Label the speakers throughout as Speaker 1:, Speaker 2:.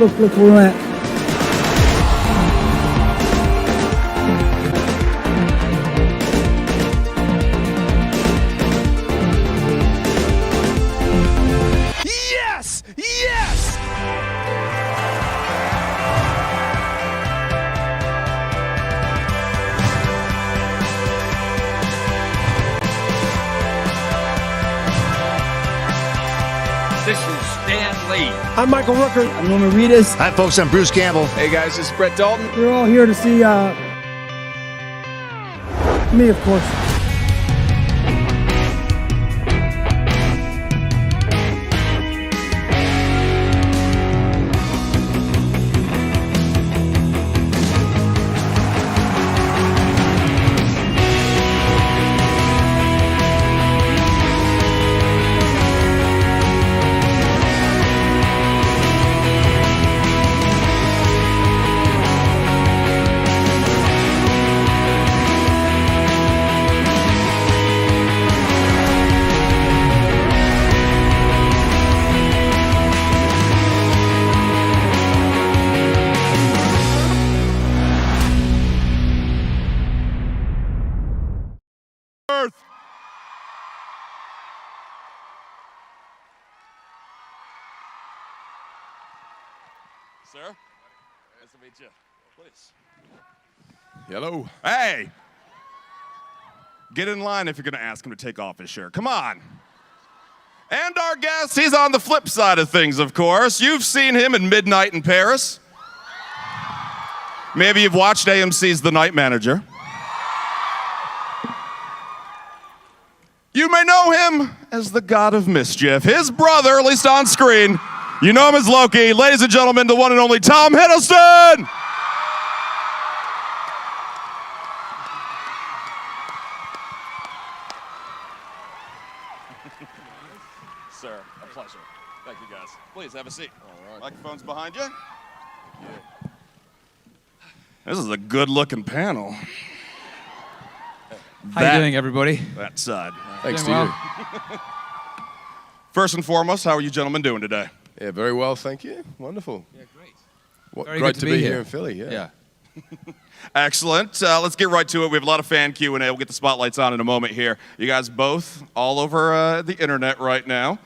Speaker 1: look where we're at.
Speaker 2: Yes! Yes!
Speaker 3: This is Stan Lee.
Speaker 1: I'm Michael Rooker. I'm Norman Reedus.
Speaker 4: Hi, folks. I'm Bruce Campbell.
Speaker 2: Hey guys, this is Brett Dalton.
Speaker 1: We're all here to see me, of course.
Speaker 2: Sir, nice to meet you. Please.
Speaker 5: Hello.
Speaker 2: Hey! Get in line if you're going to ask him to take off his shirt. Come on. And our guest, he's on the flip side of things, of course. You've seen him in Midnight in Paris. Maybe you've watched AMC's The Night Manager. You may know him as the God of Mischief. His brother, at least on screen, you know him as Loki. Ladies and gentlemen, the one and only Tom Hiddleston! Sir, a pleasure. Thank you, guys. Please have a seat. All right. Microphone's behind you. This is a good-looking panel.
Speaker 6: How you doing, everybody?
Speaker 2: That side.
Speaker 5: Thanks to
Speaker 6: Doing
Speaker 5: you.
Speaker 2: First and foremost, how are you gentlemen doing today?
Speaker 5: Yeah, very well, thank you. Wonderful.
Speaker 6: Yeah, great.
Speaker 5: Great
Speaker 6: good
Speaker 5: to
Speaker 6: to
Speaker 5: be
Speaker 6: be
Speaker 5: here
Speaker 6: here.
Speaker 5: in Philly, yeah.
Speaker 6: Yeah.
Speaker 2: Excellent. Let's get right to it. We have a lot of fan Q&A. We'll get the spotlights on in a moment here. You guys both all over the internet right now.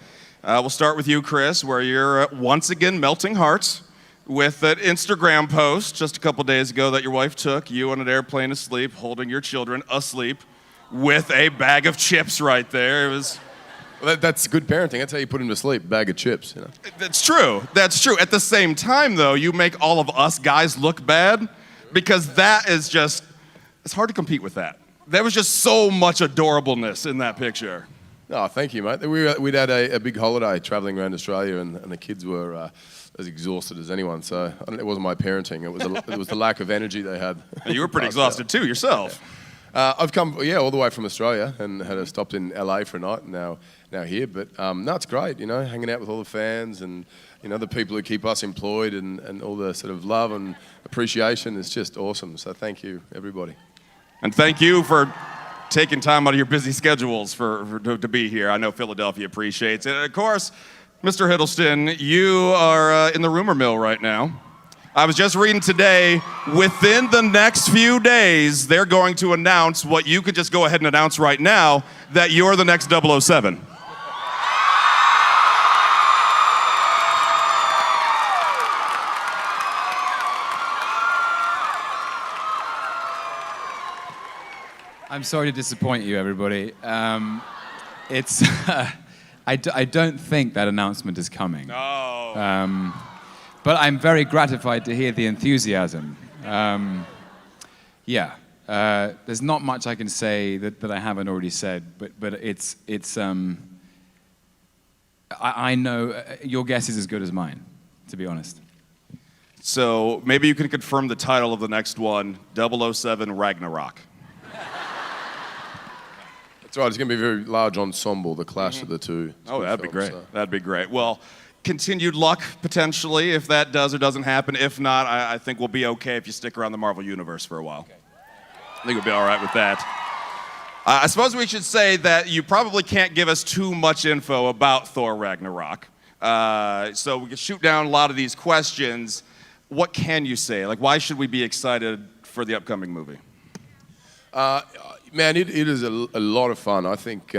Speaker 2: We'll start with you, Chris, where you're once again melting hearts with an Instagram post just a couple days ago that your wife took you on an airplane asleep, holding your children asleep with a bag of chips right there. It was...
Speaker 5: Well, that's good parenting. That's how you put him to sleep, bag of chips, you know.
Speaker 2: That's true. That's true. At the same time, though, you make all of us guys look bad because that is just, it's hard to compete with that. There was just so much adorableness in that picture.
Speaker 5: Oh, thank you, mate. We'd had a big holiday traveling around Australia, and the kids were as exhausted as anyone. So it wasn't my parenting. It was the lack of energy they had.
Speaker 2: And you were pretty exhausted too yourself.
Speaker 5: I've come, all the way from Australia and had stopped in LA for a night, and now here. But no, it's great, hanging out with all the fans and, the people who keep us employed and all the sort of love and appreciation is just awesome. So thank you, everybody.
Speaker 2: And thank you for taking time out of your busy schedules to be here. I know Philadelphia appreciates it. And of course, Mr. Hiddleston, you are in the rumor mill right now. I was just reading today, within the next few days, they're going to announce what you could just go ahead and announce right now, that you're the next 007.
Speaker 6: I'm sorry to disappoint you, everybody. It's I don't think that announcement is coming.
Speaker 2: No.
Speaker 6: But I'm very gratified to hear the enthusiasm. There's not much I can say that I haven't already said, but I know your guess is as good as mine, to be honest.
Speaker 2: So maybe you can confirm the title of the next one, 007 Ragnarok.
Speaker 5: That's right. It's going to be a very large ensemble, the clash of the two.
Speaker 2: Oh, that'd be great.
Speaker 5: So.
Speaker 2: That'd be great. Well, continued luck, potentially, if that does or doesn't happen. If not, I think we'll be okay if you stick around the Marvel Universe for a while. Okay. I think we'll be all right with that. I suppose we should say that you probably can't give us too much info about Thor Ragnarok. So we can shoot down a lot of these questions. What can you say? Like, why should we be excited for the upcoming movie?
Speaker 5: Man, it is a lot of fun. I think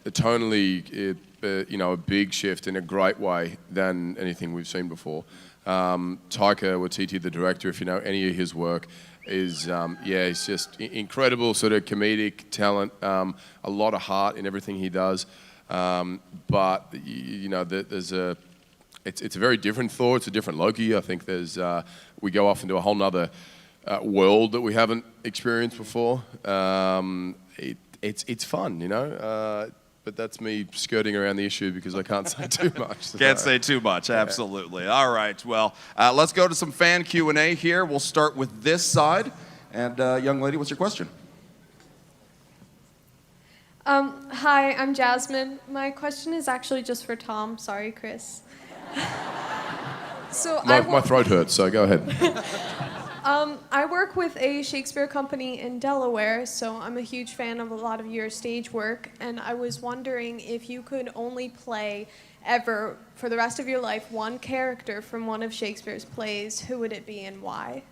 Speaker 5: tonally, a big shift in a great way than anything we've seen before. Taika Waititi, the director, if you know any of his work, is he's just incredible sort of comedic talent, a lot of heart in everything he does. But there's it's a very different Thor. It's a different Loki. I think we go off into a whole nother world that we haven't experienced before. It's fun, but that's me skirting around the issue because I can't say too much.
Speaker 2: Can't say too much, absolutely. All right, well, let's go to some fan Q&A here. We'll start with this side. And young lady, what's your question?
Speaker 4: Hi, I'm Jasmine. My question is actually just for Tom. Sorry, Chris.
Speaker 5: My throat hurts, so go ahead.
Speaker 4: I work with a Shakespeare company in Delaware, so I'm a huge fan of a lot of your stage work, and I was wondering if you could only play ever, for the rest of your life, one character from one of Shakespeare's plays, who would it be and why?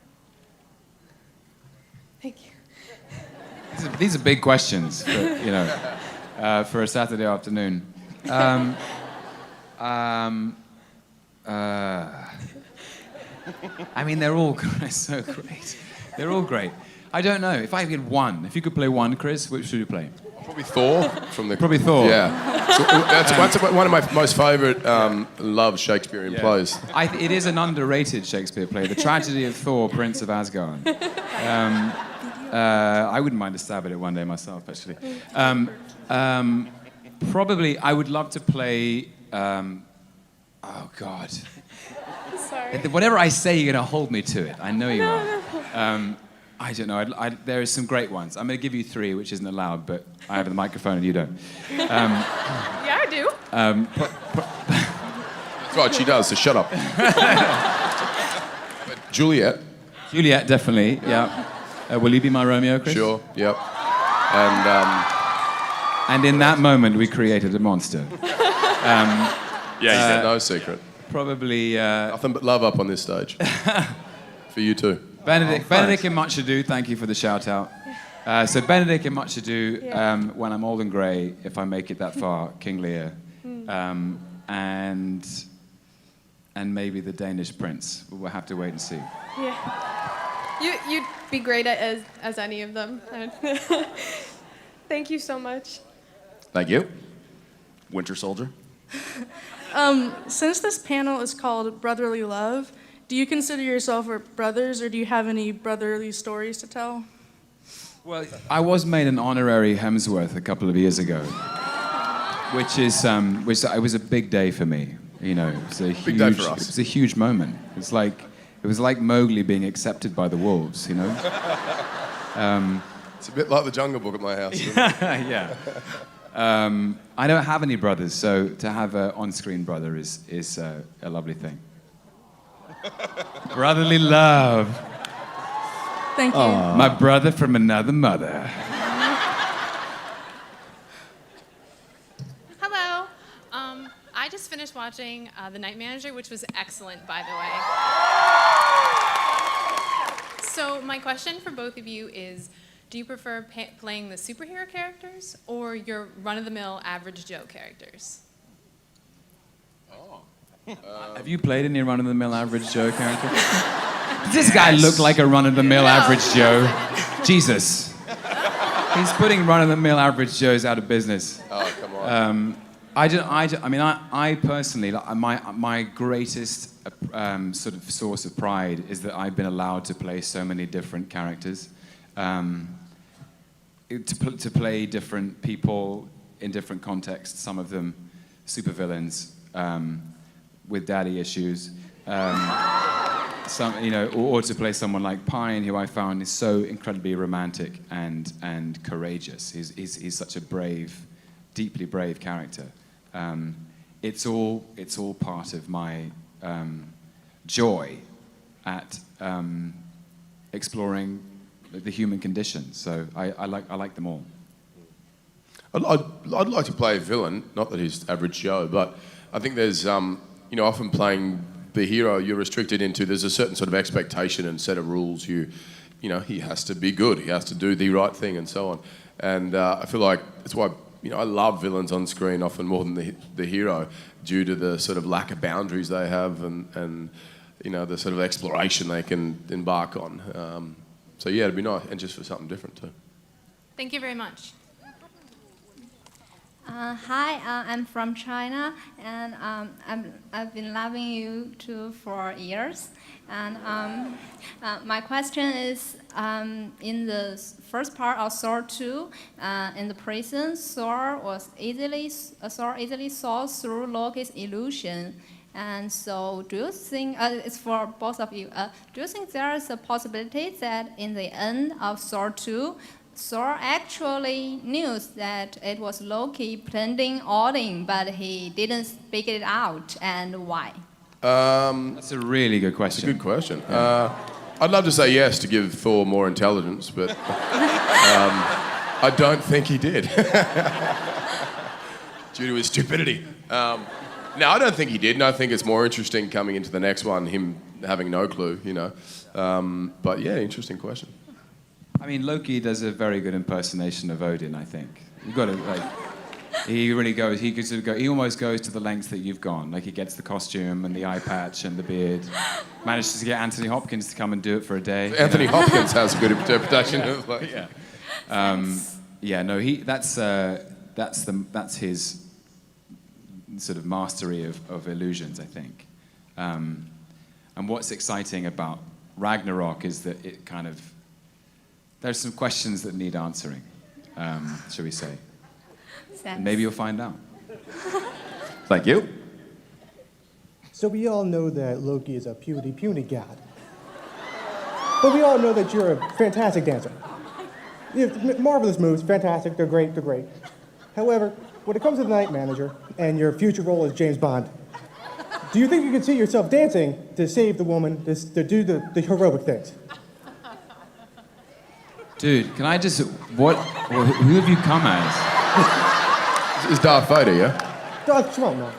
Speaker 4: Thank you.
Speaker 6: These are big questions, for a Saturday afternoon. I mean, they're all so great. They're all great. I don't know. If I had one, if you could play one, Chris, which should you play?
Speaker 5: Probably Thor
Speaker 6: Probably Thor.
Speaker 5: Yeah. So that's one of my most favourite loved Shakespearean plays.
Speaker 6: It is an underrated Shakespeare play, The Tragedy of Thor, Prince of Asgard. I wouldn't mind a stab at it one day myself, actually. Probably, I would love to play. Oh God.
Speaker 4: Sorry.
Speaker 6: Whatever I say, you're going to hold me to it. I know you are. I don't know. There are some great ones. I'm going to give you three, which isn't allowed, but I have the microphone and you don't.
Speaker 4: Yeah, I do.
Speaker 5: That's right, she does, so shut up. Juliet.
Speaker 6: Juliet, definitely, yeah. Will you be my Romeo, Chris?
Speaker 5: Sure, yep.
Speaker 6: And in that moment, we created a monster.
Speaker 5: No secret.
Speaker 6: Probably...
Speaker 5: Nothing but love up on this stage. For you too.
Speaker 6: Benedict in Much Ado, thank you for the shout out. So Benedict in Much Ado, When I'm Old and Grey, If I Make It That Far, King Lear, and maybe the Danish Prince. We'll have to wait and see.
Speaker 4: Yeah. You'd be great at as any of them. Thank you so much.
Speaker 5: Thank you.
Speaker 2: Winter Soldier.
Speaker 7: Since this panel is called Brotherly Love, do you consider yourself brothers, or do you have any brotherly stories to tell?
Speaker 6: Well, I was made an honorary Hemsworth a couple of years ago, which it was a big day for me. It was a
Speaker 5: big day for us.
Speaker 6: It was a huge moment. It was like Mowgli being accepted by the wolves.
Speaker 5: It's a bit like the Jungle Book at my house.
Speaker 6: Yeah. I don't have any brothers, so to have an on-screen brother is a lovely thing. Brotherly love.
Speaker 7: Thank you.
Speaker 6: My brother from another mother.
Speaker 8: Hello. I just finished watching The Night Manager, which was excellent, by the way. So my question for both of you is, do you prefer playing the superhero characters or your run-of-the-mill average Joe characters?
Speaker 6: Have you played any run-of-the-mill average Joe character? Does this guy look like a run-of-the-mill average Joe? Jesus. He's putting run-of-the-mill average Joes out of business.
Speaker 5: Oh, come on.
Speaker 6: I personally, my greatest sort of source of pride is that I've been allowed to play so many different characters. To play different people in different contexts, some of them supervillains with daddy issues, or to play someone like Pine, who I found is so incredibly romantic and courageous. He's such a brave, deeply brave character. It's all part of my joy at exploring the human condition. So I like them all. I'd
Speaker 5: like to play a villain, not that he's average Joe, but I think there's often playing the hero, you're restricted into, there's a certain sort of expectation and set of rules. He has to be good, he has to do the right thing, and so on. And I feel like that's why, I love villains on screen often more than the hero, due to the sort of lack of boundaries they have and the sort of exploration they can embark on. So yeah, it'd be nice, and just for something different too.
Speaker 8: Thank you very much.
Speaker 9: Hi, I'm from China, and I've been loving you two for years. And my question is, in the first part of THOR 2, in the prison, Thor easily saw through Loki's illusion. And so, do you think, it's for both of you, do you think there is a possibility that in the end of THOR 2, Thor actually knew that it was Loki planting Odin, but he didn't speak it out, and why?
Speaker 6: That's a really good question.
Speaker 5: It's a good question. I'd love to say yes to give Thor more intelligence, but I don't think he did. Due to his stupidity. No, I don't think he did, and I think it's more interesting coming into the next one, him having no clue, But yeah, interesting question.
Speaker 6: I mean, Loki does a very good impersonation of Odin, I think. You've got to, he really goes, he almost goes to the lengths that you've gone. Like, he gets the costume and the eye patch and the beard. Manages to get Anthony Hopkins to come and do it for a day.
Speaker 5: Anthony Hopkins has a good interpretation of
Speaker 6: that's his sort of mastery of illusions, I think. And what's exciting about Ragnarok is that it kind of, there's some questions that need answering, shall we say. And maybe you'll find out.
Speaker 2: Thank you.
Speaker 10: So we all know that Loki is a puny god. But we all know that you're a fantastic dancer. You have marvelous moves, fantastic, they're great. However, when it comes to the night manager and your future role as James Bond, do you think you can see yourself dancing to save the woman, to do the heroic things?
Speaker 6: Dude, can I just, who have you come as?
Speaker 5: It's Darth Vader, yeah?
Speaker 10: Darth Trump, man.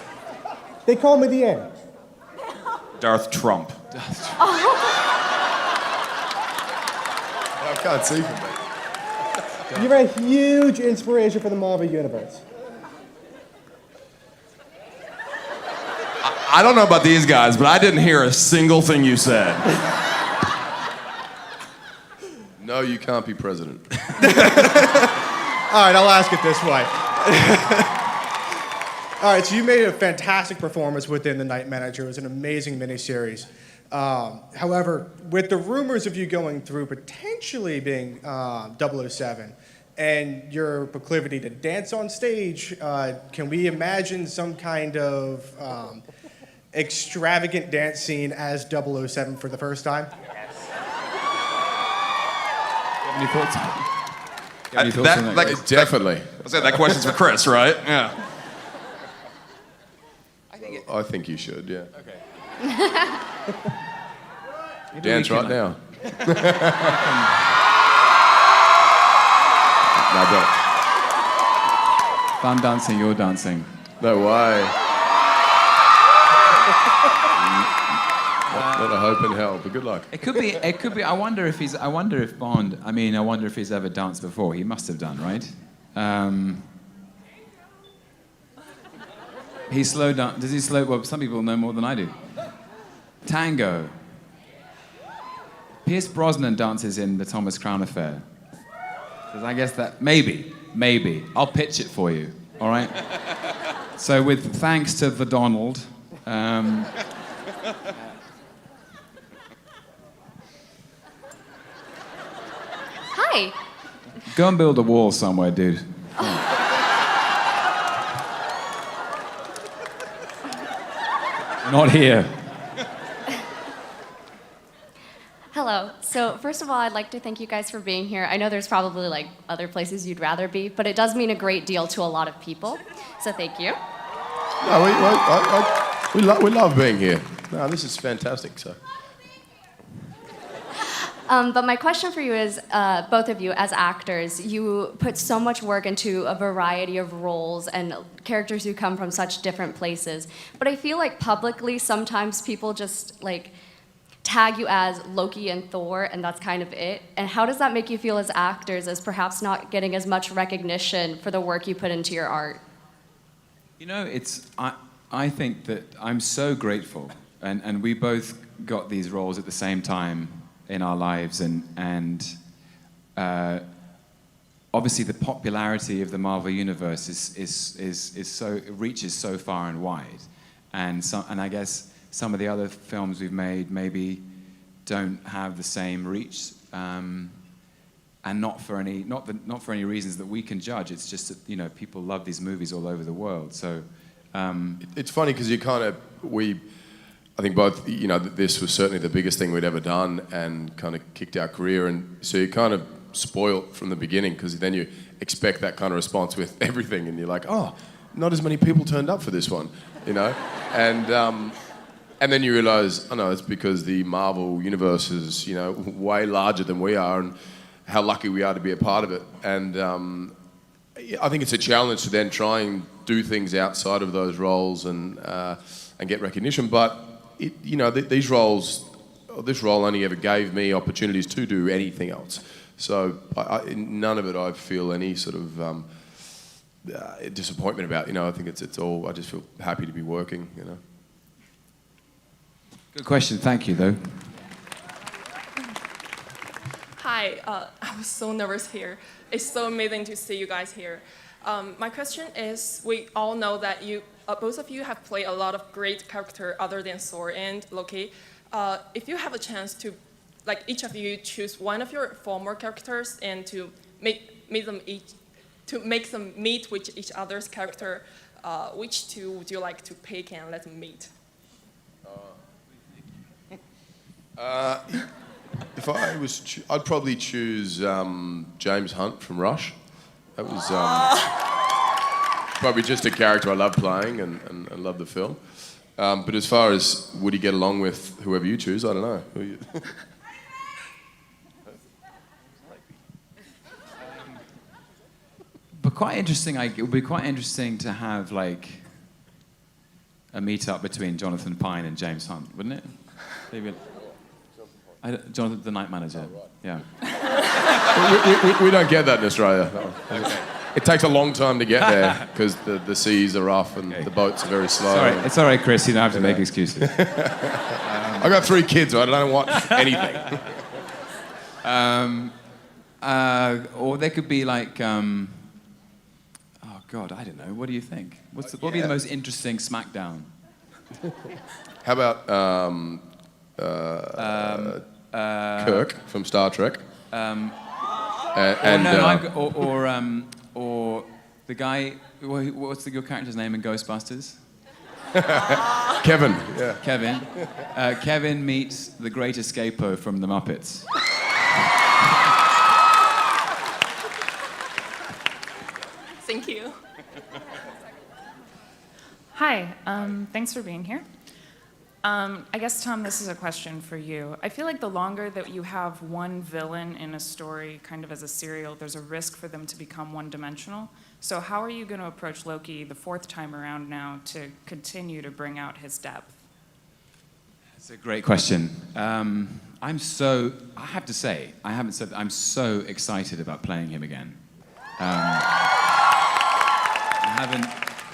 Speaker 10: They call me the end.
Speaker 2: Darth Trump.
Speaker 5: I can't see from that.
Speaker 10: You're a huge inspiration for the Marvel Universe.
Speaker 2: I don't know about these guys, but I didn't hear a single thing you said.
Speaker 5: No, you can't be president.
Speaker 10: All right, I'll ask it this way. All right, so you made a fantastic performance within The Night Manager. It was an amazing miniseries. However, with the rumors of you going through potentially being 007 and your proclivity to dance on stage, can we imagine some kind of extravagant dance scene as 007 for the first time?
Speaker 6: Any thoughts?
Speaker 5: Definitely.
Speaker 2: I said that question's for Chris, right? Yeah.
Speaker 5: I think you should, yeah.
Speaker 6: Okay.
Speaker 5: Dance right now. No, don't.
Speaker 6: If I'm dancing, you're dancing.
Speaker 5: No way. Not a hope in hell, but good luck.
Speaker 6: It could be. I wonder if he's ever danced before. He must have done, right? He slowed down. Does he slow? Well, some people know more than I do. Tango. Pierce Brosnan dances in The Thomas Crown Affair. Because I guess that maybe. I'll pitch it for you. All right. So with thanks to the Donald.
Speaker 11: Hi.
Speaker 6: Go and build a wall somewhere, dude. Not here.
Speaker 11: Hello. So first of all, I'd like to thank you guys for being here. I know there's probably like other places you'd rather be, but it does mean a great deal to a lot of people. So thank you.
Speaker 5: No, we love being here. No, this is fantastic. So.
Speaker 11: But my question for you is, both of you as actors, you put so much work into a variety of roles and characters who come from such different places. But I feel like publicly, sometimes people just like tag you as Loki and Thor, and that's kind of it. And how does that make you feel as actors, as perhaps not getting as much recognition for the work you put into your art?
Speaker 6: You know, I think that I'm so grateful, and we both got these roles at the same time in our lives, and obviously the popularity of the Marvel Universe is so, it reaches so far and wide, and I guess some of the other films we've made maybe don't have the same reach, and not for any reasons that we can judge. It's just that, you know, people love these movies all over the world. So
Speaker 5: it's funny because I think both, you know, this was certainly the biggest thing we'd ever done and kind of kicked our career, and so you're kind of spoiled from the beginning because then you expect that kind of response with everything, and you're like, oh, not as many people turned up for this one, you know, and then you realise, oh no, it's because the Marvel universe is, you know, way larger than we are, and how lucky we are to be a part of it. And I think it's a challenge to then try and do things outside of those roles and get recognition. But you know, these roles, this role only ever gave me opportunities to do anything else. So none of it I feel any sort of disappointment about. You know, I think it's all. I just feel happy to be working. You know.
Speaker 6: Good question. Thank you, though.
Speaker 12: Hi, I was so nervous here. It's so amazing to see you guys here. My question is, we all know that you, both of you have played a lot of great characters other than Thor and Loki. If you have a chance to, like, each of you choose one of your former characters and to make them meet with each other's character, which two would you like to pick and let them meet?
Speaker 5: If I was, I'd probably choose James Hunt from Rush. That was probably just a character I love playing and love the film. But as far as would he get along with whoever you choose, I don't know. Who you
Speaker 6: But quite interesting. It would be quite interesting to have like a meet-up between Jonathan Pine and James Hunt, wouldn't it? Maybe. Jonathan, the night manager. Oh, right. Yeah.
Speaker 5: we don't get that in Australia. No.
Speaker 6: Okay.
Speaker 5: It takes a long time to get there because the seas are rough and the boats are very slow.
Speaker 6: Sorry, it's all right, Chris. You don't have to make excuses.
Speaker 5: I got 3 kids. Right? I don't want anything.
Speaker 6: Or there could be like, oh God, I don't know. What do you think? What would be the most interesting SmackDown?
Speaker 5: How about Kirk from Star Trek?
Speaker 6: Or the guy. What's your character's name in Ghostbusters?
Speaker 5: Kevin. Yeah.
Speaker 6: Kevin. Kevin meets the Great Escapo from the Muppets.
Speaker 12: Thank you.
Speaker 13: Hi, thanks for being here. I guess, Tom, this is a question for you. I feel like the longer that you have one villain in a story, kind of as a serial, there's a risk for them to become one-dimensional. So how are you going to approach Loki the 4th time around now to continue to bring out his depth?
Speaker 6: That's a great question. I have to say, I haven't said that I'm so excited about playing him again. I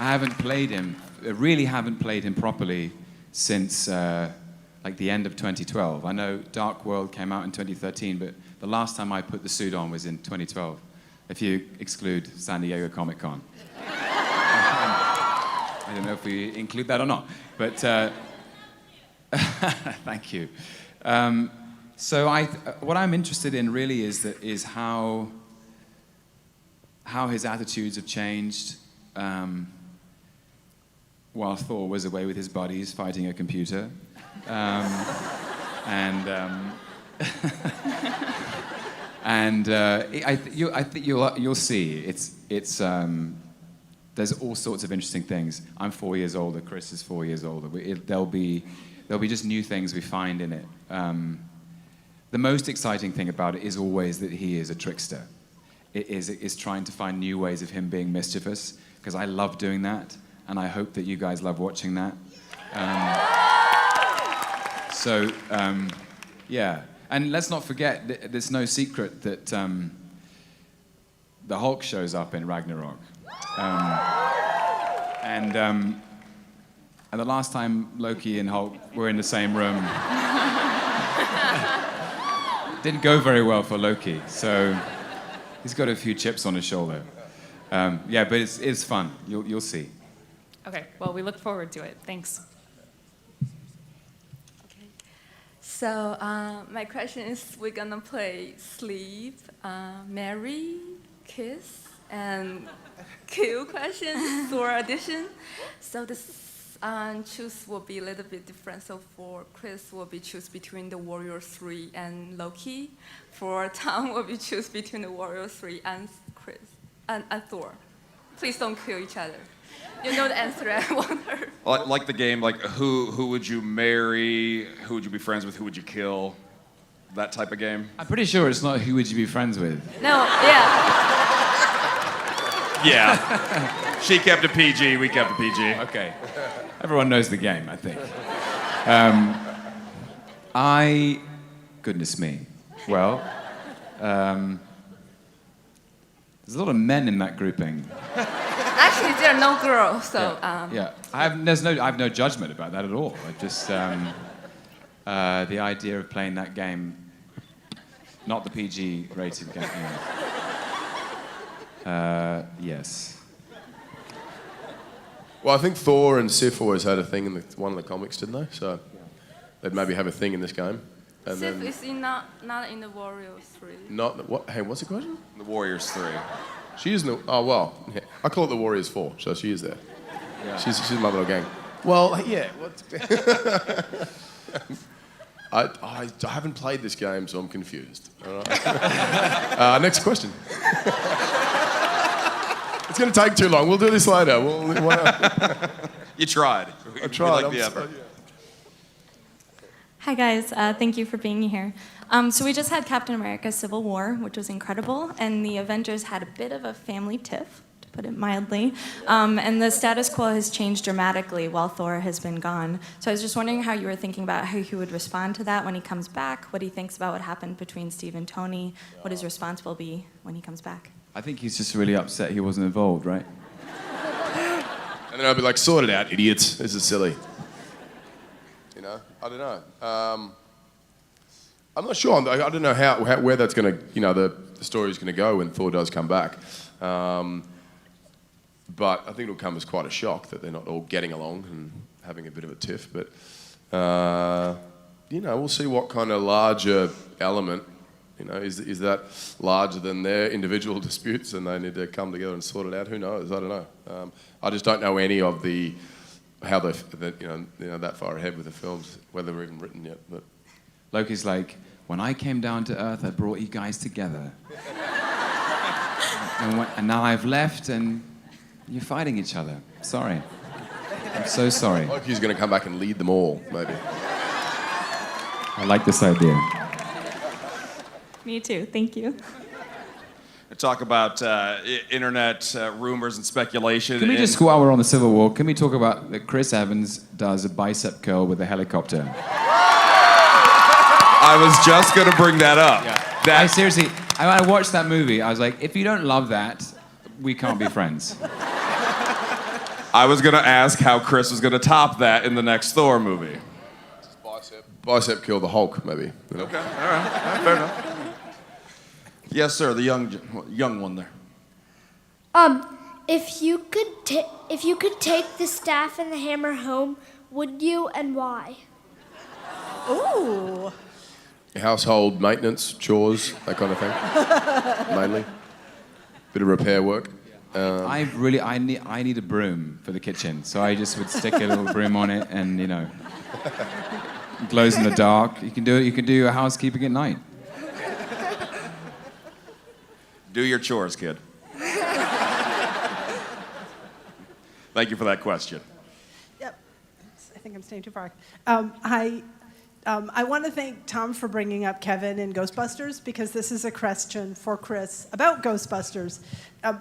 Speaker 6: haven't played him, really haven't played him properly since like the end of 2012. I know Dark World came out in 2013, but the last time I put the suit on was in 2012, if you exclude San Diego Comic-Con. I don't know if we include that or not, but thank you. So what I'm interested in really is how his attitudes have changed. While Thor was away with his buddies fighting a computer. I think you'll see. It's there's all sorts of interesting things. I'm 4 years older. Chris is 4 years older. There'll be just new things we find in it. the most exciting thing about it is always that he is a trickster. It's trying to find new ways of him being mischievous, because I love doing that, and I hope that you guys love watching that. Yeah. And let's not forget, there's no secret that the Hulk shows up in Ragnarok. And the last time Loki and Hulk were in the same room, didn't go very well for Loki. So he's got a few chips on his shoulder. Yeah, but it's fun. You'll see.
Speaker 13: Okay, well, we look forward to it. Thanks.
Speaker 14: So my question is, we're gonna play sleep, marry, kiss, and kill questions for audition. So this choose will be a little bit different. So for Chris, will be choose between the Warrior 3 and Loki. For Tom, will be choose between the Warrior 3 and Chris and Thor. Please don't kill each other. You know the answer, I wonder.
Speaker 2: Like the game, like who would you marry? Who would you be friends with? Who would you kill? That type of game.
Speaker 6: I'm pretty sure it's not who would you be friends with.
Speaker 14: No, yeah.
Speaker 2: Yeah. She kept it PG, we kept it PG.
Speaker 6: Okay. Everyone knows the game, I think. Goodness me. Well, there's a lot of men in that grouping.
Speaker 14: Actually, there are no girls, so.
Speaker 6: Yeah. I have no judgment about that at all. I just the idea of playing that game, not the PG-rated game. Yes.
Speaker 5: Well, I think Thor and Sif always had a thing in one of the comics, didn't they? So they'd maybe have a thing in this game. And
Speaker 14: Sif
Speaker 5: then
Speaker 14: is not in the Warriors 3.
Speaker 5: not what? Hey, what's the question?
Speaker 2: The Warriors 3.
Speaker 5: She is in the. Oh well, yeah. I call it the Warriors 4, so she is there. Yeah. She's in my little gang. Well, yeah. I haven't played this game, so I'm confused. All right. Next question. It's going to take too long. We'll do this later.
Speaker 2: You tried.
Speaker 5: I tried.
Speaker 2: We like the effort.
Speaker 15: Hi guys, thank you for being here. So we just had Captain America Civil War, which was incredible, and the Avengers had a bit of a family tiff, to put it mildly, and the status quo has changed dramatically while Thor has been gone. So I was just wondering how you were thinking about how he would respond to that when he comes back, what he thinks about what happened between Steve and Tony, what his response will be when he comes back.
Speaker 6: I think he's just really upset he wasn't involved, right?
Speaker 5: And then I'll be like, sort it out, idiots. This is silly. You know, I don't know. I'm not sure. I don't know where that's going to, the story's going to go when Thor does come back. But I think it'll come as quite a shock that they're not all getting along and having a bit of a tiff. But, we'll see what kind of larger element, is that larger than their individual disputes and they need to come together and sort it out? Who knows? I don't know. I just don't know any of how they're that far ahead with the films, whether they're even written yet. But
Speaker 6: Loki's like, when I came down to Earth, I brought you guys together. and now I've left and you're fighting each other. Sorry. I'm so sorry.
Speaker 5: Loki's going to come back and lead them all, maybe.
Speaker 6: I like this idea.
Speaker 15: Me too, thank you.
Speaker 2: Talk about internet rumors and speculation.
Speaker 6: Can we just, while we're on the Civil War, can we talk about that Chris Evans does a bicep curl with a helicopter?
Speaker 2: I was just going to bring that up.
Speaker 6: Yeah. I watched that movie. I was like, if you don't love that, we can't be friends.
Speaker 2: I was going to ask how Chris was going to top that in the next Thor movie.
Speaker 5: Bicep kill the Hulk, maybe.
Speaker 2: Okay, all right, fair enough. Yes, sir, the young one there.
Speaker 16: If you could take the staff and the hammer home, would you, and why?
Speaker 7: Ooh.
Speaker 5: Household maintenance, chores, that kind of thing, mainly. Bit of repair work.
Speaker 6: I need a broom for the kitchen, so I just would stick a little broom on it, and it glows in the dark. You can do your housekeeping at night.
Speaker 2: Do your chores, kid. Thank you for that question.
Speaker 17: Yep. I think I'm staying too far. I I want to thank Tom for bringing up Kevin in Ghostbusters, because this is a question for Chris about Ghostbusters.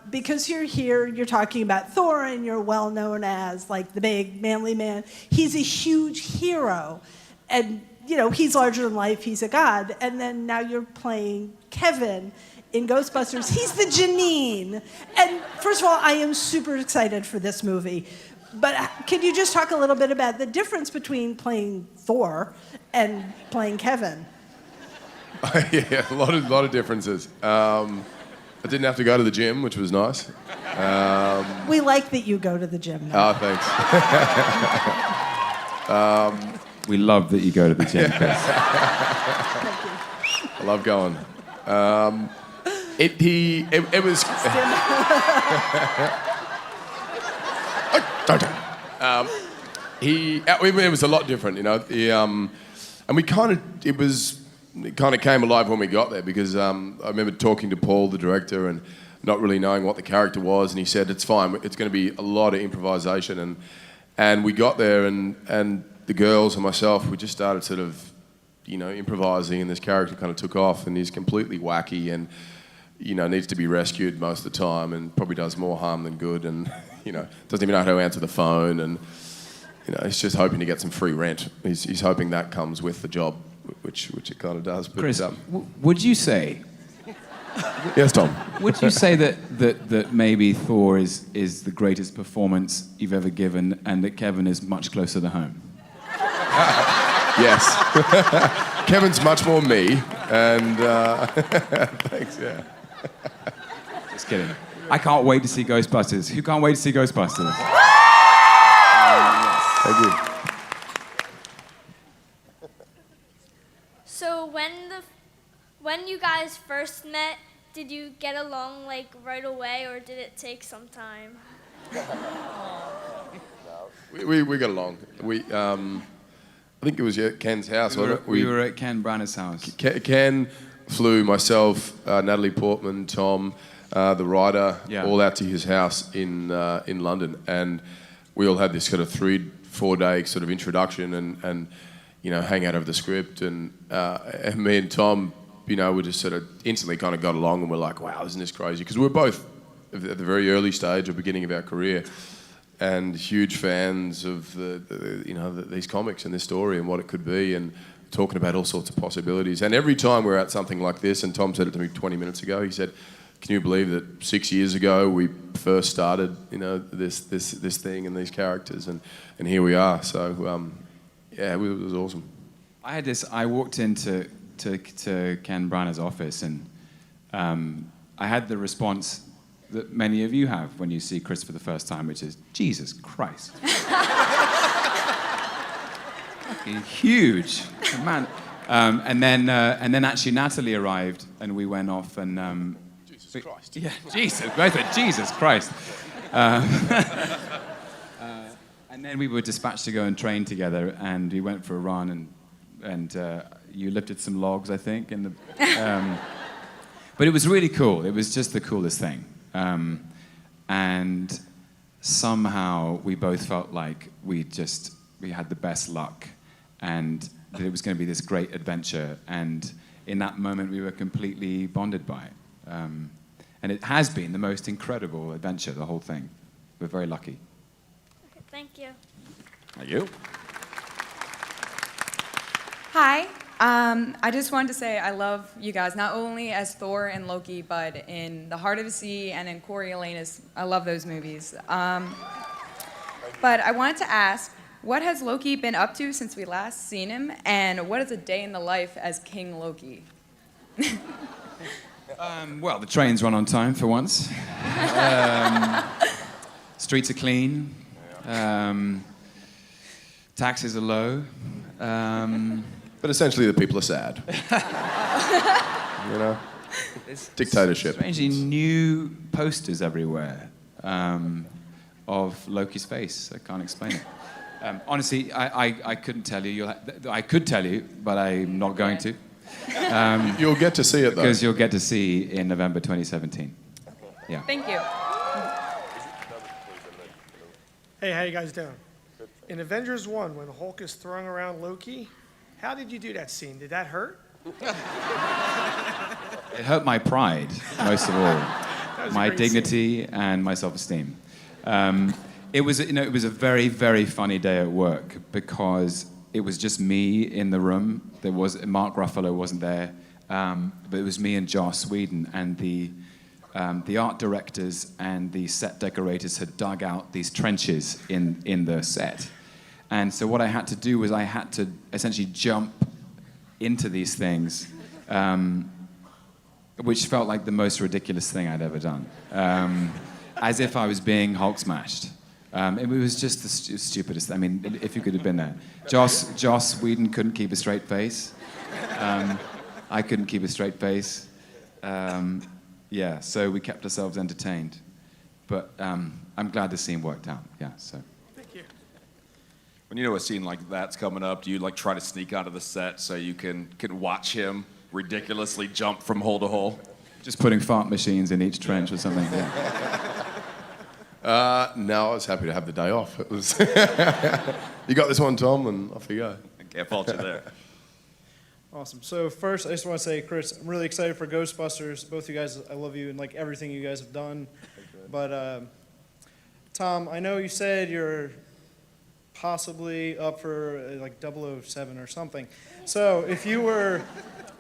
Speaker 17: Because you're here, you're talking about Thor, and you're well known as like the big manly man. He's a huge hero, and he's larger than life. He's a god. And then now you're playing Kevin in Ghostbusters. He's the Janine. And first of all, I am super excited for this movie. But can you just talk a little bit about the difference between playing Thor and playing Kevin?
Speaker 5: Yeah, a lot of differences. I didn't have to go to the gym, which was nice.
Speaker 17: We like that you go to the gym now.
Speaker 5: Oh, thanks.
Speaker 6: We love that you go to the gym, Chris.
Speaker 5: I love going. It was. It was a lot different, and it kind of came alive when we got there, because I remember talking to Paul, the director, and not really knowing what the character was, and he said it's fine. It's going to be a lot of improvisation, and we got there, and the girls and myself, we just started sort of, improvising, and this character kind of took off, and he's completely wacky, and needs to be rescued most of the time, and probably does more harm than good, and doesn't even know how to answer the phone, and he's just hoping to get some free rent. He's hoping that comes with the job, which it kind of does. But,
Speaker 6: Chris, would you say?
Speaker 5: Yes, Tom.
Speaker 6: Would you say that maybe Thor is the greatest performance you've ever given, and that Kevin is much closer to home?
Speaker 5: Yes. Kevin's much more me, and thanks. Yeah.
Speaker 6: Just kidding. I can't wait to see Ghostbusters. Who can't wait to see Ghostbusters?
Speaker 5: Thank you.
Speaker 16: So when you guys first met, did you get along like right away, or did it take some time?
Speaker 5: We got along. I think it was at Ken's house, wasn't it?
Speaker 6: We were at Ken Branagh's house.
Speaker 5: Ken flew myself, Natalie Portman, Tom, the writer, all out to his house in London, and we all had this sort of 3-4 day sort of introduction and hang out over the script, and me and Tom, we just sort of instantly kind of got along, and we're like, wow, isn't this crazy? Because we were both at the very early stage or beginning of our career, and huge fans of these comics and this story and what it could be, and talking about all sorts of possibilities. And every time we're at something like this, and Tom said it to me 20 minutes ago, he said, can you believe that 6 years ago we first started, this thing and these characters, and here we are. So it was awesome.
Speaker 6: I walked into Ken Branagh's office, and I had the response that many of you have when you see Chris for the first time, which is, Jesus Christ. Fucking huge, man. And then actually Natalie arrived, and we went off, and
Speaker 5: Jesus Christ.
Speaker 6: Yeah, Jesus, both said Jesus Christ. And then we were dispatched to go and train together, and we went for a run, and you lifted some logs, I think, but it was really cool. It was just the coolest thing. And somehow we both felt like we had the best luck, and that it was going to be this great adventure. And in that moment, we were completely bonded by it. And it has been the most incredible adventure, the whole thing. We're very lucky.
Speaker 16: Okay, thank you.
Speaker 6: Thank you.
Speaker 18: Hi. I just wanted to say I love you guys, not only as Thor and Loki, but in The Heart of the Sea and in Coriolanus. I love those movies. But I wanted to ask, what has Loki been up to since we last seen him, and what is a day in the life as King Loki?
Speaker 6: Well, the trains run on time for once. Streets are clean. Taxes are low.
Speaker 5: But essentially, the people are sad. Dictatorship.
Speaker 6: Strangely, new posters everywhere of Loki's face. I can't explain it. Honestly, I couldn't tell you. I could tell you, but I'm not going to.
Speaker 5: You'll get to see it, though.
Speaker 6: Because you'll get to see in November 2017. Yeah.
Speaker 18: Thank you.
Speaker 19: Hey, how you guys doing? In Avengers 1, when Hulk is throwing around Loki, How did you do that scene? Did that hurt?
Speaker 6: It hurt my pride, most of all,
Speaker 19: was a
Speaker 6: my
Speaker 19: great
Speaker 6: dignity and my self-esteem. It was a very, very funny day at work because it was just me in the room. Mark Ruffalo wasn't there, but it was me and Joss Whedon, and the art directors and the set decorators had dug out these trenches in the set. And so what I had to do was I had to essentially jump into these things, which felt like the most ridiculous thing I'd ever done, as if I was being Hulk smashed. It was just the stupidest. I mean, if you could have been there. Joss Whedon couldn't keep a straight face. I couldn't keep a straight face. Yeah, so we kept ourselves entertained. But I'm glad the scene worked out. Yeah, so.
Speaker 19: Thank you.
Speaker 2: When you know a scene like that's coming up, do you like try to sneak onto the set so you can watch him ridiculously jump from hole to hole?
Speaker 6: Just putting fart machines in each trench or something. Yeah.
Speaker 5: No, I was happy to have the day off. It was you got this one, Tom, and off you go.
Speaker 2: I can't fault you there.
Speaker 20: Awesome. So first, I just want to say, Chris, I'm really excited for Ghostbusters. Both you guys, I love you and like everything you guys have done. But Tom, I know you said you're possibly up for like 007 or something. So if you were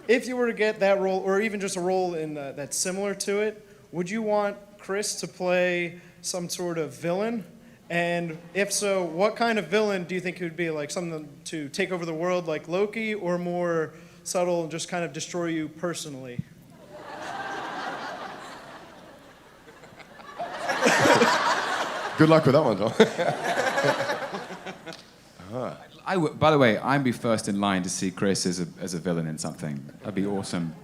Speaker 20: to get that role, or even just a role in that's similar to it, would you want Chris to play some sort of villain? And if so, what kind of villain do you think it would be? Like something to take over the world like Loki, or more subtle and just kind of destroy you personally?
Speaker 5: Good luck with that one, Tom.
Speaker 6: By the way, I'd be first in line to see Chris as a villain in something. That'd be awesome.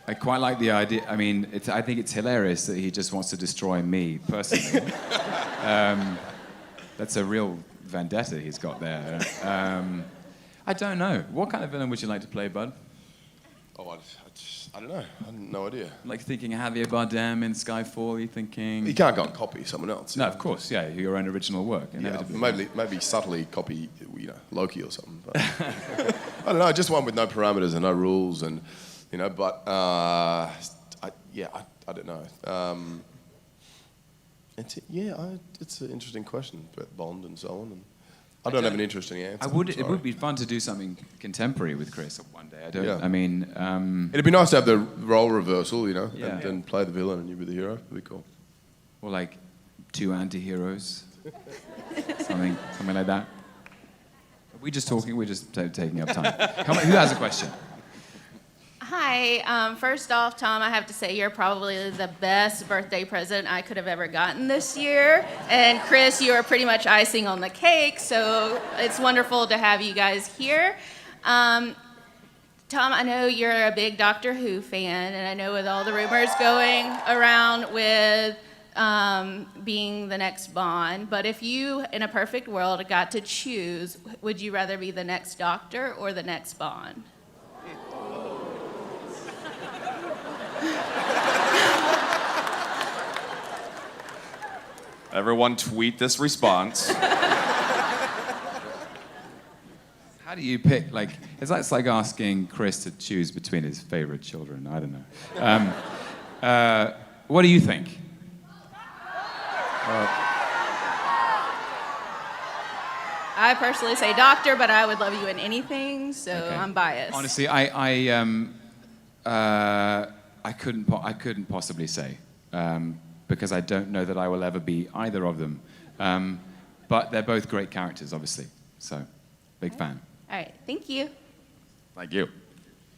Speaker 6: I quite like the idea. I mean, I think it's hilarious that he just wants to destroy me personally. That's a real vendetta he's got there. I don't know. What kind of villain would you like to play, Bud?
Speaker 5: Oh, I don't know. I have no idea.
Speaker 6: Like thinking Javier Bardem in Skyfall, you thinking...
Speaker 5: You can't go and copy someone else.
Speaker 6: No, of course, yeah, your own original work.
Speaker 5: Yeah, maybe subtly copy, Loki or something. But I don't know, just one with no parameters and no rules, and but I don't know. It's an interesting question about Bond and so on. And I don't have an interesting answer.
Speaker 6: It would be fun to do something contemporary with Chris one day.
Speaker 5: It'd be nice to have the role reversal, and play the villain and you be the hero. It'd be cool.
Speaker 6: Or like two anti-heroes, something like that. Are we just talking? We're just taking up time. Who has a question?
Speaker 21: Hi. First off, Tom, I have to say you're probably the best birthday present I could have ever gotten this year. And Chris, you are pretty much icing on the cake, so it's wonderful to have you guys here. Tom, I know you're a big Doctor Who fan, and I know with all the rumors going around with being the next Bond, but if you, in a perfect world, got to choose, would you rather be the next Doctor or the next Bond?
Speaker 2: Everyone tweet this response.
Speaker 6: How do you pick? It's like asking Chris to choose between his favorite children. I don't know. What do you think?
Speaker 21: I personally say Doctor, but I would love you in anything, so
Speaker 6: Okay.
Speaker 21: I'm biased.
Speaker 6: Honestly, I couldn't possibly say because I don't know that I will ever be either of them. But they're both great characters, obviously. So, big fan.
Speaker 21: All right, thank you.
Speaker 2: Thank you.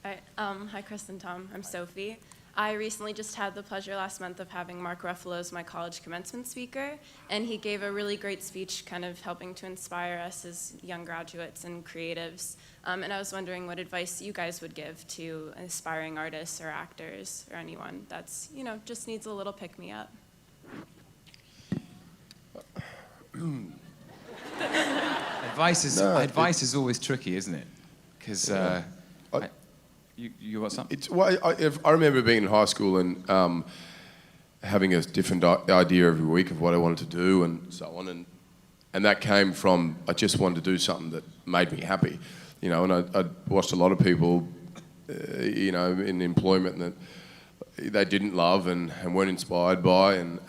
Speaker 22: All right. Hi, Chris and Tom. I'm Sophie. I recently just had the pleasure last month of having Mark Ruffalo as my college commencement speaker, and he gave a really great speech kind of helping to inspire us as young graduates and creatives. And I was wondering what advice you guys would give to aspiring artists or actors or anyone that's, just needs a little pick-me-up.
Speaker 6: Advice is always tricky, isn't it? Because you got something?
Speaker 5: I remember being in high school and having a different idea every week of what I wanted to do and so on. And that came from, I just wanted to do something that made me happy, you know, and I watched a lot of people, you know, in employment that they didn't love and weren't inspired by, and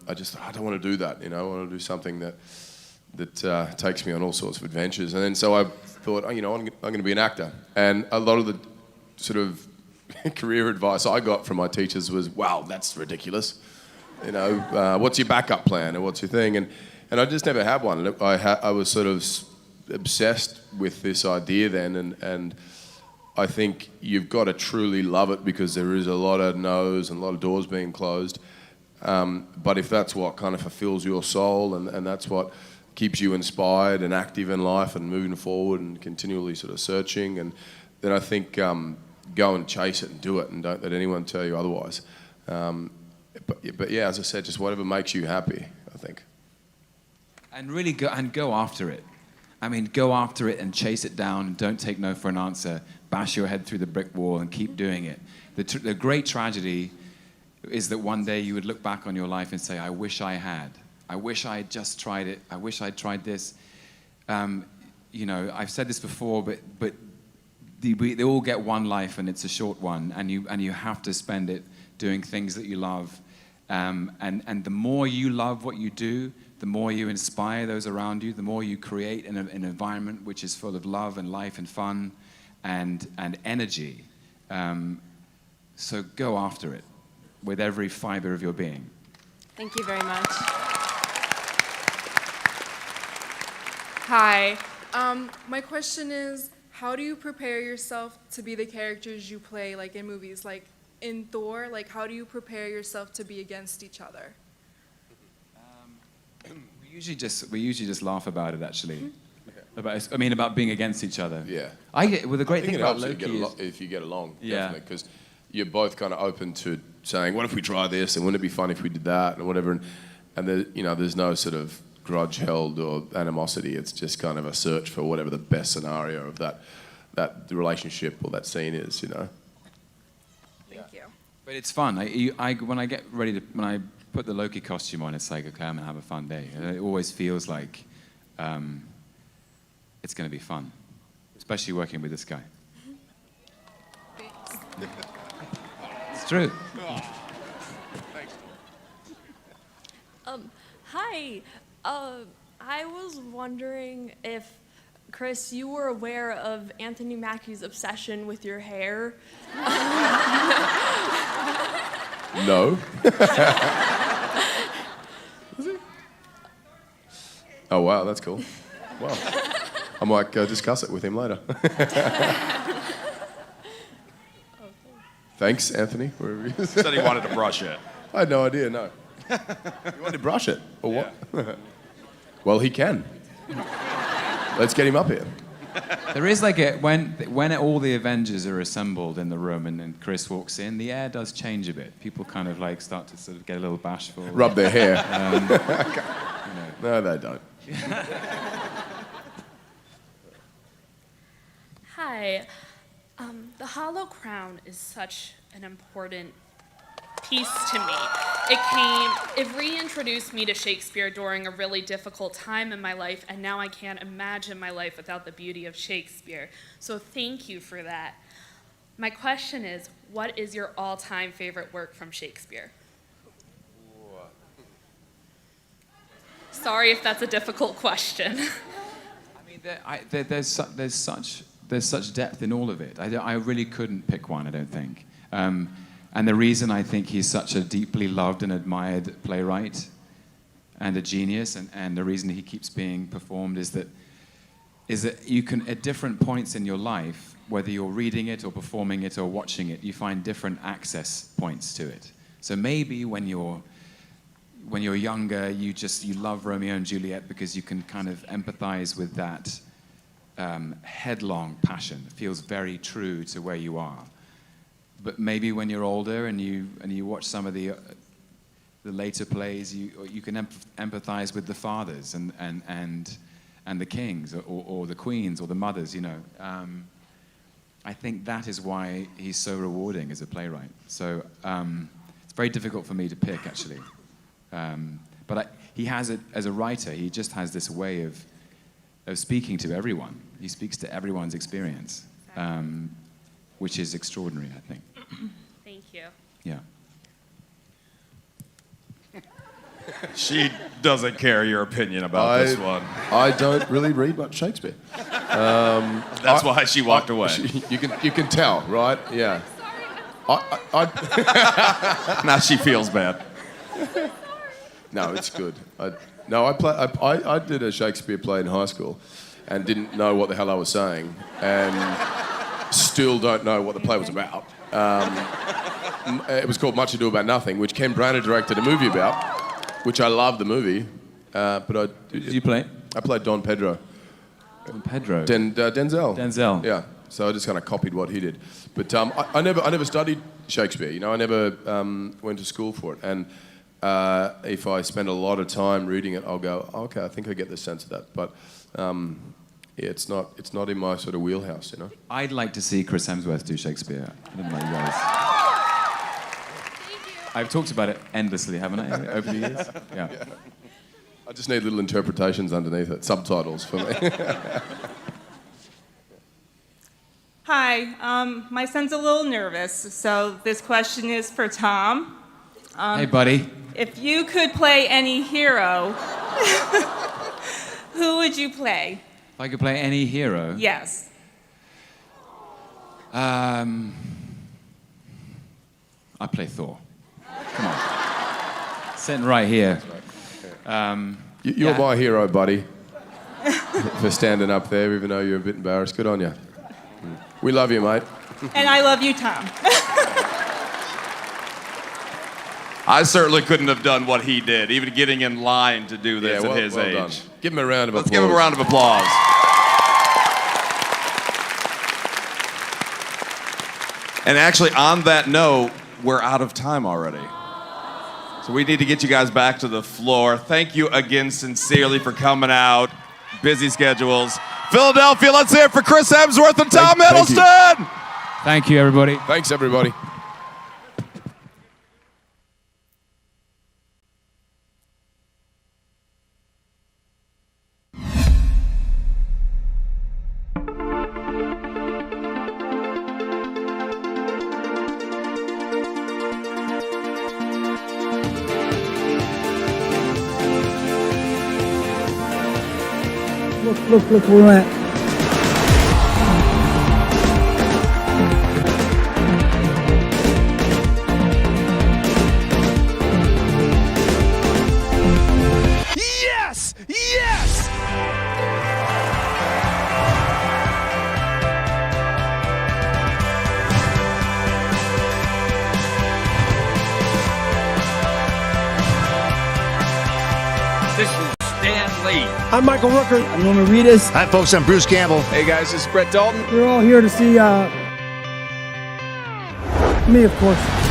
Speaker 5: I just thought, I don't want to do that, you know, I want to do something that takes me on all sorts of adventures. And then so I thought, oh, you know, I'm going to be an actor. And a lot of the sort of career advice I got from my teachers was, wow, that's ridiculous. You know, what's your backup plan or what's your thing? And I just never had one. I was sort of obsessed with this idea then, and I think you've got to truly love it because there is a lot of no's and a lot of doors being closed. But if that's what kind of fulfills your soul and that's what keeps you inspired and active in life and moving forward and continually sort of searching, and then I think go and chase it and do it and don't let anyone tell you otherwise. But yeah, as I said, just whatever makes you happy, I think.
Speaker 6: And really go after it. I mean, go after it and chase it down and don't take no for an answer. Bash your head through the brick wall and keep doing it. The great tragedy is that one day you would look back on your life and say, I wish I had. I wish I had just tried it. I wish I'd tried this. You know, I've said this before, but they all get one life and it's a short one, and you have to spend it doing things that you love. And the more you love what you do, the more you inspire those around you, the more you create an environment which is full of love and life and fun and energy. So go after it with every fiber of your being.
Speaker 22: Thank you very much.
Speaker 1: Hi. My question is, how do you prepare yourself to be the characters you play, like in movies, like in Thor? Like, how do you prepare yourself to be against each other?
Speaker 6: We usually just laugh about it, actually. About being against each other.
Speaker 5: Yeah.
Speaker 6: The great thing about
Speaker 5: helps
Speaker 6: Loki is
Speaker 5: if you get along,
Speaker 6: Yeah.
Speaker 5: definitely, because you're both kind of open to saying, what if we try this, and wouldn't it be fun if we did that, and whatever. And there's no sort of grudge held or animosity. It's just kind of a search for whatever the best scenario of that relationship or that scene is, you know.
Speaker 1: Thank you.
Speaker 6: But it's fun. When I put the Loki costume on, it's like, okay, I'm gonna have a fun day. And it always feels like it's gonna be fun, especially working with this guy. It's true.
Speaker 5: Thanks.
Speaker 4: Hi. I was wondering if, Chris, you were aware of Anthony Mackie's obsession with your hair.
Speaker 5: No. Oh, wow, that's cool. Wow. I might go discuss it with him later. Thanks, Anthony. Wherever he is.
Speaker 2: Said he wanted to brush it.
Speaker 5: I had no idea, no. You wanted to brush it? Or what? Well, he can. Let's get him up here.
Speaker 6: There is like when all the Avengers are assembled in the room and Chris walks in, the air does change a bit. People kind of like start to sort of get a little bashful.
Speaker 5: Rub their hair.
Speaker 6: You know.
Speaker 5: No, they don't.
Speaker 3: Hi. The Hollow Crown is such an important piece to me. It reintroduced me to Shakespeare during a really difficult time in my life, and now I can't imagine my life without the beauty of Shakespeare. So thank you for that. My question is, what is your all-time favorite work from Shakespeare? Sorry if that's a difficult question.
Speaker 6: I mean, there's such depth in all of it. I really couldn't pick one, I don't think. And the reason I think he's such a deeply loved and admired playwright and a genius, and the reason he keeps being performed is that you can, at different points in your life, whether you're reading it or performing it or watching it, you find different access points to it. So maybe when you're younger, you love Romeo and Juliet because you can kind of empathize with that headlong passion. It feels very true to where you are. But maybe when you're older and you watch some of the later plays, you can empathize with the fathers and the kings or the queens or the mothers. You know, I think that is why he's so rewarding as a playwright. So it's very difficult for me to pick, actually. But he has it as a writer. He just has this way of speaking to everyone. He speaks to everyone's experience, which is extraordinary, I think.
Speaker 3: Thank you.
Speaker 6: Yeah.
Speaker 2: She doesn't care your opinion about this one.
Speaker 5: I don't really read much Shakespeare.
Speaker 2: That's why she walked away.
Speaker 5: You can tell, right? Yeah.
Speaker 2: Now she feels bad.
Speaker 5: No, it's good. I did a Shakespeare play in high school and didn't know what the hell I was saying, and still don't know what the play was about. It was called Much Ado About Nothing, which Ken Branagh directed a movie about, which I love the movie. But
Speaker 6: did you play?
Speaker 5: I played Don Pedro.
Speaker 6: Don Pedro.
Speaker 5: Denzel.
Speaker 6: Denzel.
Speaker 5: Yeah. So I just kind of copied what he did. But I never studied Shakespeare. You know, I never went to school for it. And if I spend a lot of time reading it, I'll go, okay, I think I get the sense of that. But yeah, it's not in my sort of wheelhouse, you know.
Speaker 6: I'd like to see Chris Hemsworth do Shakespeare. I don't know about you guys. I've talked about it endlessly, haven't I, over the years? Yeah.
Speaker 5: I just need little interpretations underneath it, subtitles for me.
Speaker 8: Hi, my son's a little nervous, so this question is for Tom.
Speaker 6: Hey, buddy.
Speaker 8: If you could play any hero, who would you play?
Speaker 6: If I could play any hero?
Speaker 8: Yes.
Speaker 6: I play Thor. Come on. Sitting right here.
Speaker 5: You're my hero, buddy, for standing up there, even though you're a bit embarrassed. Good on you. We love you, mate.
Speaker 8: And I love you, Tom.
Speaker 2: I certainly couldn't have done what he did, even getting in line to do this at his age.
Speaker 5: Done. Give him a round of applause.
Speaker 2: Let's give him a round of applause. And actually, on that note, we're out of time already. So we need to get you guys back to the floor. Thank you again sincerely for coming out. Busy schedules. Philadelphia, let's hear it for Chris Hemsworth and Tom Hiddleston!
Speaker 6: Thank you, everybody.
Speaker 5: Thanks, everybody.
Speaker 9: Look where we're at.
Speaker 23: Yes! Yes!
Speaker 24: This is Stan Lee.
Speaker 9: I'm Michael Rooker. I'm Norman Reedus.
Speaker 24: Hi, folks. I'm Bruce Campbell.
Speaker 23: Hey, guys, this is Brett Dalton.
Speaker 9: We're all here to see me, of course.